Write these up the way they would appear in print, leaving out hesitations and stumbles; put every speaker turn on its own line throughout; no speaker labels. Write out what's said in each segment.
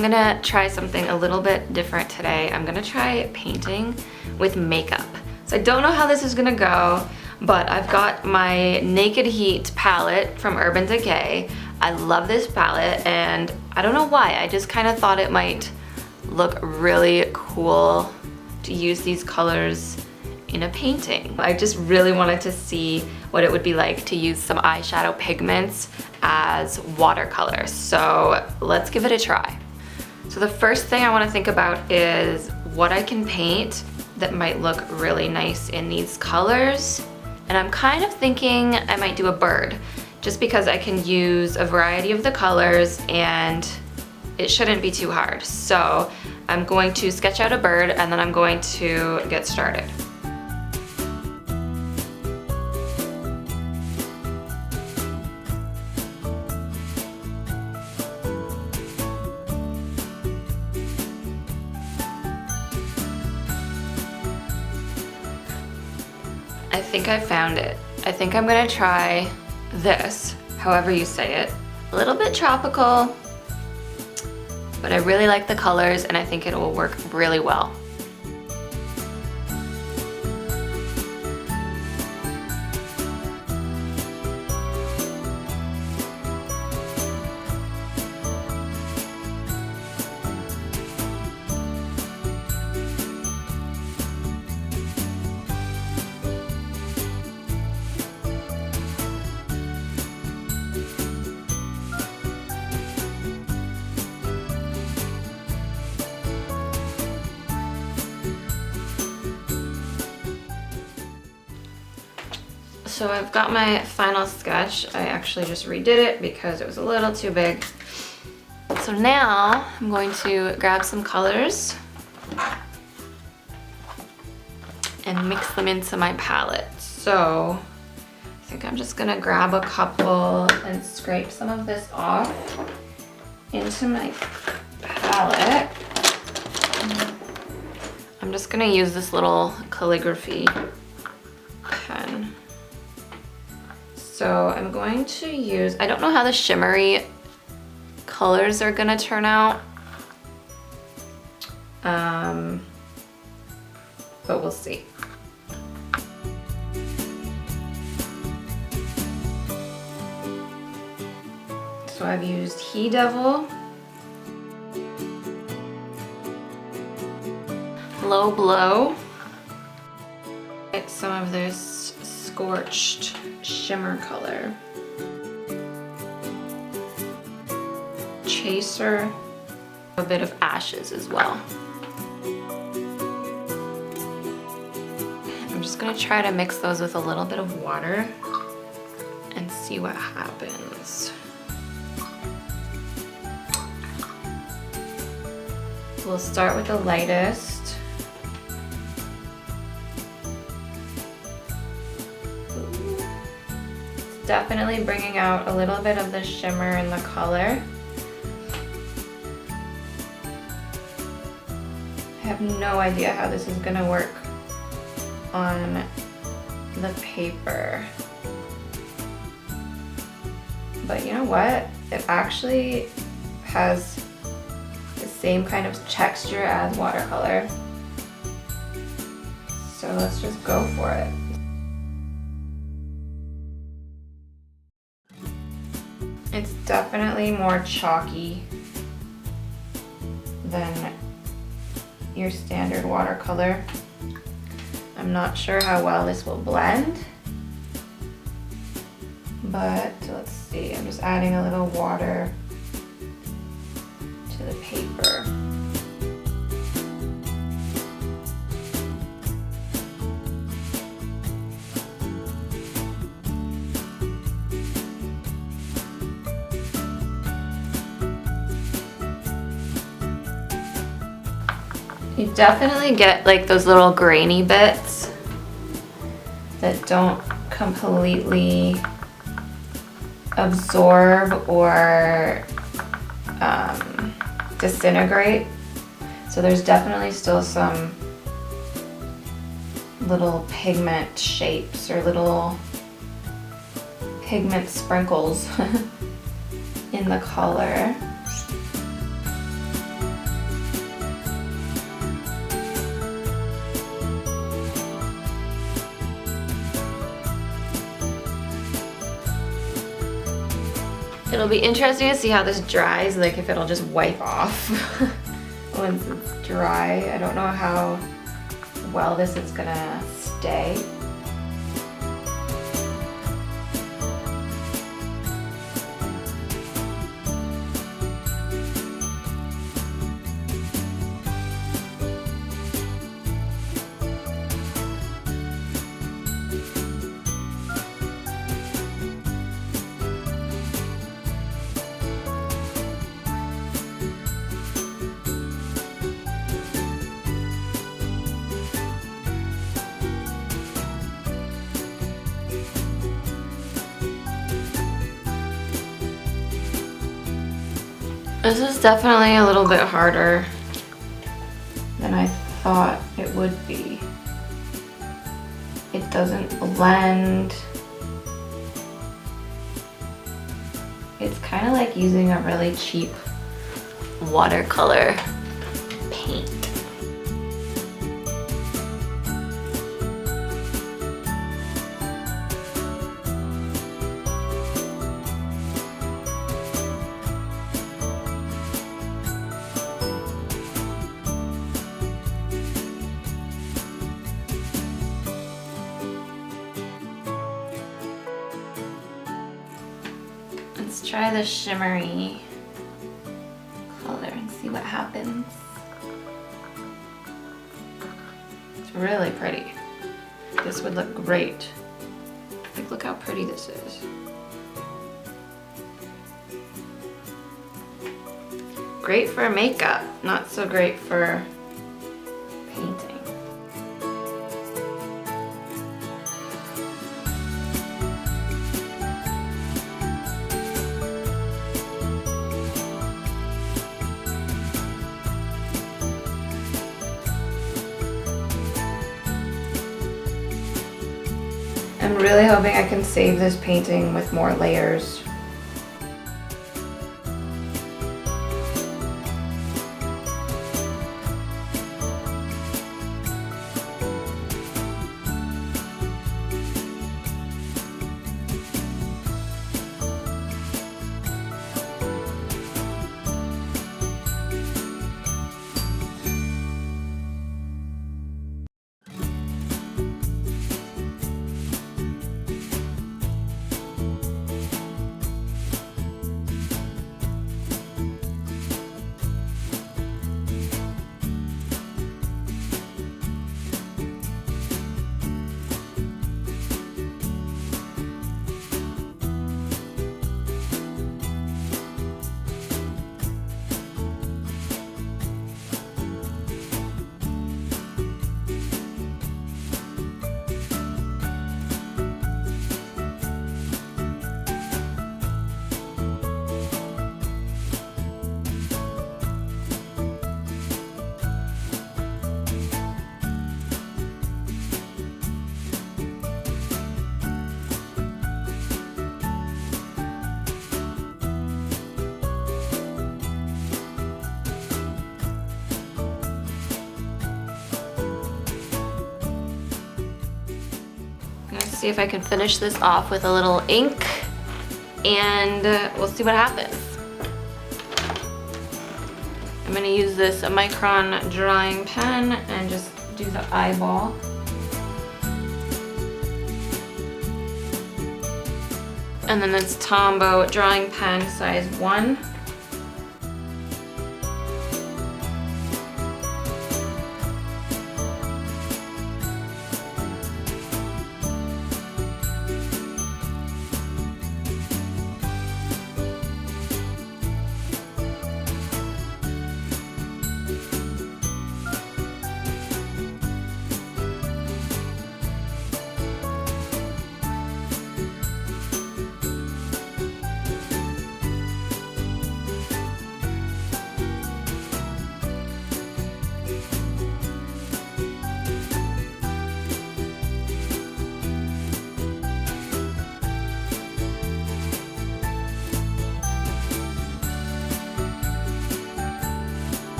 I'm gonna try something a little bit different today. I'm gonna try painting with makeup. So I don't know how this is gonna go, but I've got my Naked Heat palette from Urban Decay. I love this palette, and I don't know why, I just kind of thought it might look really cool to use these colors in a painting. I just really wanted to see what it would be like to use some eyeshadow pigments as watercolor. So let's give it a try. So the first thing I want to think about is what I can paint that might look really nice in these colors. And I'm kind of thinking I might do a bird, just because I can use a variety of the colors and it shouldn't be too hard. So I'm going to sketch out a bird and then I'm going to get started. I think I found it. I think I'm gonna try this, however you say it. A little bit tropical, but I really like the colors and I think it will work really well. So I've got my final sketch. I actually just redid it because it was a little too big. So now I'm going to grab some colors and mix them into my palette. So I think I'm just gonna grab a couple and scrape some of this off into my palette. I'm just gonna use this little calligraphy pen. So I'm going to use, I don't know how the shimmery colors are gonna turn out, but we'll see. So I've used He Devil, Low Blow, some of this scorched shimmer color, Chaser, a bit of Ashes as well. I'm just gonna try to mix those with a little bit of water and see what happens. We'll start with the lightest. Definitely bringing out a little bit of the shimmer in the color. I have no idea how this is gonna work on the paper. But you know what? It actually has the same kind of texture as watercolor. So let's just go for it. It's definitely more chalky than your standard watercolor. I'm not sure how well this will blend, but let's see. I'm just adding a little water to the paper. You definitely get like those little grainy bits that don't completely absorb or disintegrate. So there's definitely still some little pigment shapes or little pigment sprinkles in the color. It'll be interesting to see how this dries, like if it'll just wipe off once it's dry. I don't know how well this is gonna stay. This is definitely a little bit harder than I thought it would be. It doesn't blend. It's kind of like using a really cheap watercolor paint. Let's try the shimmery color and see what happens. It's really pretty. This would look great. Like, look how pretty this is. Great for makeup, not so great for painting. I'm really hoping I can save this painting with more layers. See if I can finish this off with a little ink, and we'll see what happens. I'm gonna use this micron drawing pen and just do the eyeball. And then this Tombow drawing pen size 1.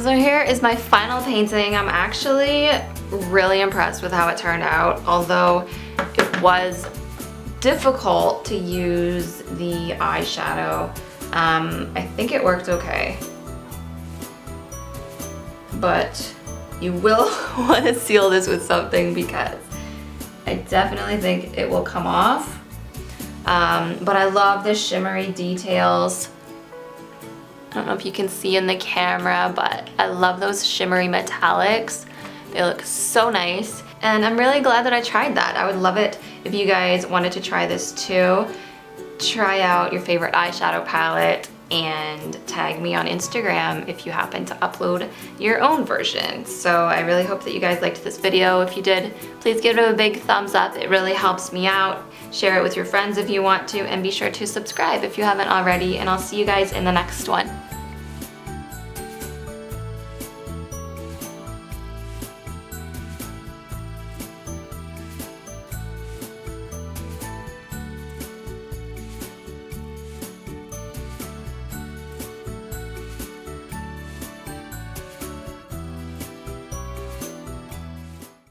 So here is my final painting. I'm actually really impressed with how it turned out, although it was difficult to use the eyeshadow. I think it worked okay. But you will want to seal this with something because I definitely think it will come off. But I love the shimmery details. I don't know if you can see in the camera, but I love those shimmery metallics. They look so nice. And I'm really glad that I tried that. I would love it if you guys wanted to try this too. Try out your favorite eyeshadow palette and tag me on Instagram if you happen to upload your own version. So I really hope that you guys liked this video. If you did, please give it a big thumbs up. It really helps me out. Share it with your friends if you want to, and be sure to subscribe if you haven't already, and I'll see you guys in the next one.